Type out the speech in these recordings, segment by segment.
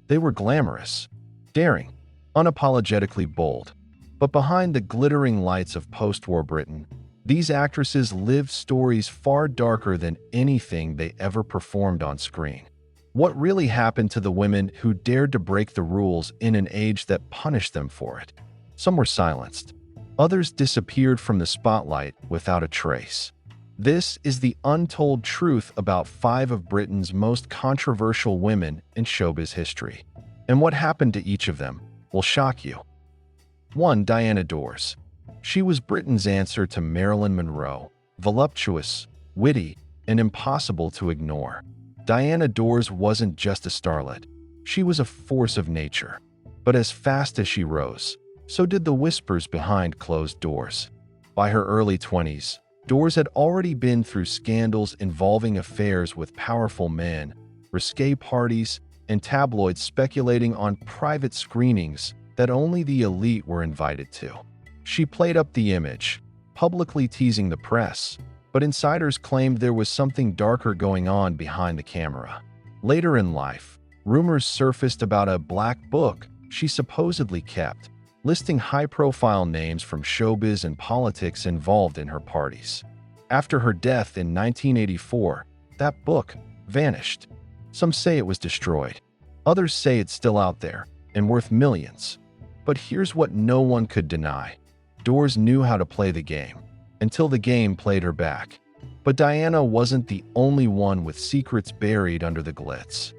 They were glamorous, daring, unapologetically bold. But behind the glittering lights of post-war Britain, these actresses lived stories far darker than anything they ever performed on screen. What really happened to the women who dared to break the rules in an age that punished them for it? Some were silenced. Others disappeared from the spotlight without a trace. This is the untold truth about 5 of Britain's most controversial women in showbiz history. And what happened to each of them will shock you. 1. Diana Dors. She was Britain's answer to Marilyn Monroe, voluptuous, witty, and impossible to ignore. Diana Dors wasn't just a starlet. She was a force of nature. But as fast as she rose, so did the whispers behind closed doors. By her early 20s, Dors had already been through scandals involving affairs with powerful men, risque parties, and tabloids speculating on private screenings that only the elite were invited to. She played up the image, publicly teasing the press, but insiders claimed there was something darker going on behind the camera. Later in life, rumors surfaced about a black book she supposedly kept, listing high-profile names from showbiz and politics involved in her parties. After her death in 1984, that book vanished. Some say it was destroyed. Others say it's still out there and worth millions. But here's what no one could deny. Dors knew how to play the game, until the game played her back. But Diana wasn't the only one with secrets buried under the glitz.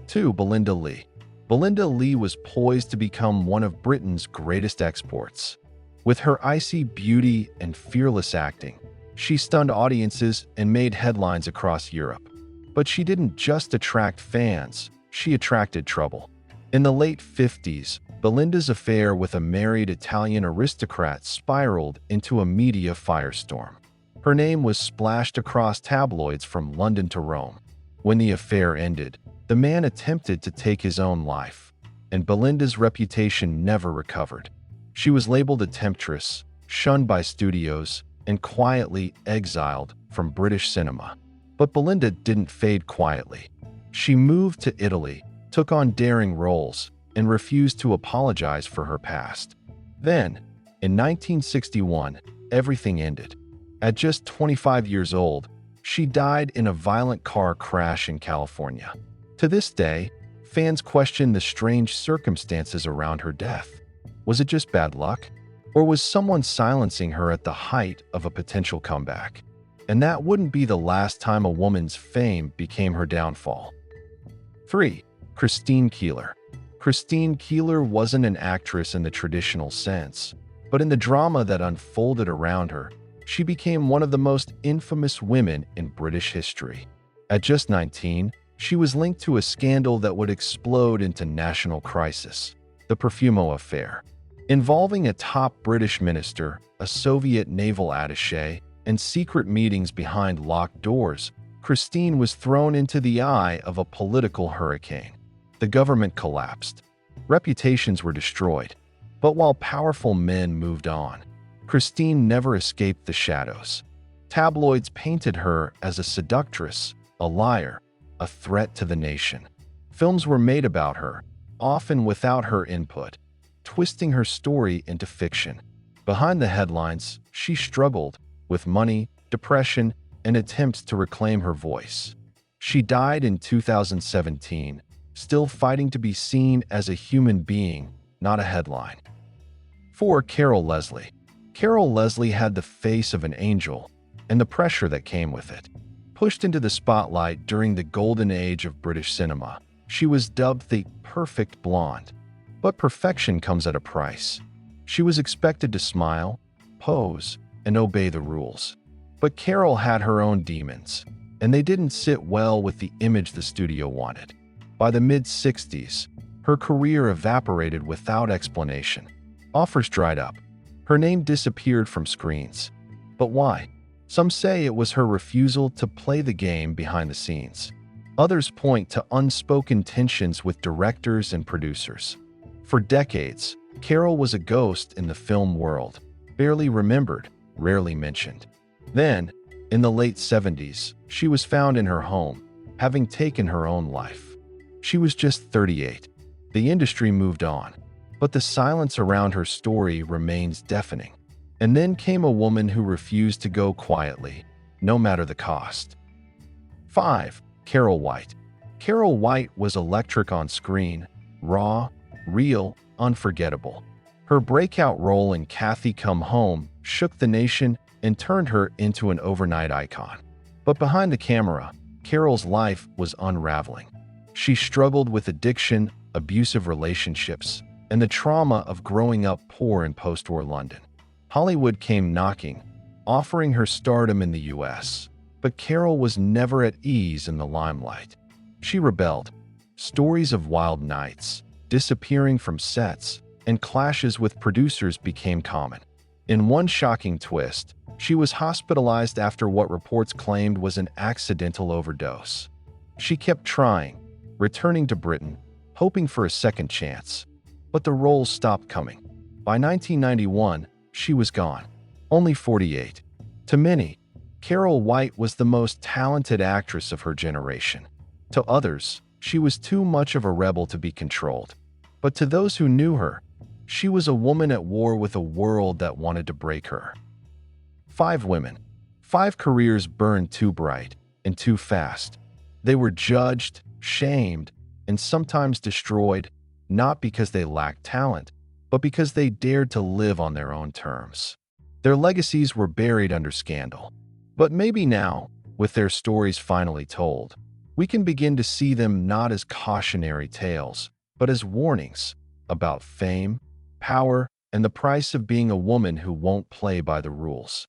2. Belinda Lee. Belinda Lee was poised to become one of Britain's greatest exports. With her icy beauty and fearless acting, she stunned audiences and made headlines across Europe. But she didn't just attract fans, she attracted trouble. In the late 50s, Belinda's affair with a married Italian aristocrat spiraled into a media firestorm. Her name was splashed across tabloids from London to Rome. When the affair ended, the man attempted to take his own life, and Belinda's reputation never recovered. She was labeled a temptress, shunned by studios, and quietly exiled from British cinema. But Belinda didn't fade quietly. She moved to Italy, took on daring roles, and refused to apologize for her past. Then, in 1961, everything ended. At just 25 years old, she died in a violent car crash in California. To this day, fans question the strange circumstances around her death. Was it just bad luck? Or was someone silencing her at the height of a potential comeback? And that wouldn't be the last time a woman's fame became her downfall. 3. Christine Keeler. Christine Keeler wasn't an actress in the traditional sense, but in the drama that unfolded around her, she became one of the most infamous women in British history. At just 19, she was linked to a scandal that would explode into national crisis, the Profumo affair. Involving a top British minister, a Soviet naval attaché, and secret meetings behind locked doors, Christine was thrown into the eye of a political hurricane. The government collapsed. Reputations were destroyed. But while powerful men moved on, Christine never escaped the shadows. Tabloids painted her as a seductress, a liar, a threat to the nation. Films were made about her, often without her input, twisting her story into fiction. Behind the headlines, she struggled with money, depression, and attempts to reclaim her voice. She died in 2017, still fighting to be seen as a human being, not a headline. 4. Carole Lesley. Carole Lesley had the face of an angel and the pressure that came with it. Pushed into the spotlight during the golden age of British cinema, she was dubbed the perfect blonde. But perfection comes at a price. She was expected to smile, pose, and obey the rules. But Carole had her own demons, and they didn't sit well with the image the studio wanted. By the mid-60s, her career evaporated without explanation. Offers dried up. Her name disappeared from screens. But why? Some say it was her refusal to play the game behind the scenes. Others point to unspoken tensions with directors and producers. For decades, Carole was a ghost in the film world, barely remembered, rarely mentioned. Then, in the late 70s, she was found in her home, having taken her own life. She was just 38. The industry moved on, but the silence around her story remains deafening. And then came a woman who refused to go quietly, no matter the cost. 5. Carole White. Carole White was electric on screen, raw, real, unforgettable. Her breakout role in Kathy Come Home shook the nation and turned her into an overnight icon. But behind the camera, Carole's life was unraveling. She struggled with addiction, abusive relationships, and the trauma of growing up poor in post-war London. Hollywood came knocking, offering her stardom in the US, but Carole was never at ease in the limelight. She rebelled. Stories of wild nights, disappearing from sets, and clashes with producers became common. In one shocking twist, she was hospitalized after what reports claimed was an accidental overdose. She kept trying, returning to Britain, hoping for a second chance, but the roles stopped coming. By 1991, she was gone, only 48. To many, Carole White was the most talented actress of her generation. To others, she was too much of a rebel to be controlled. But to those who knew her, she was a woman at war with a world that wanted to break her. 5 women. 5 careers burned too bright and too fast. They were judged, shamed, and sometimes destroyed, not because they lacked talent, but because they dared to live on their own terms. Their legacies were buried under scandal. But maybe now, with their stories finally told, we can begin to see them not as cautionary tales, but as warnings about fame, power, and the price of being a woman who won't play by the rules.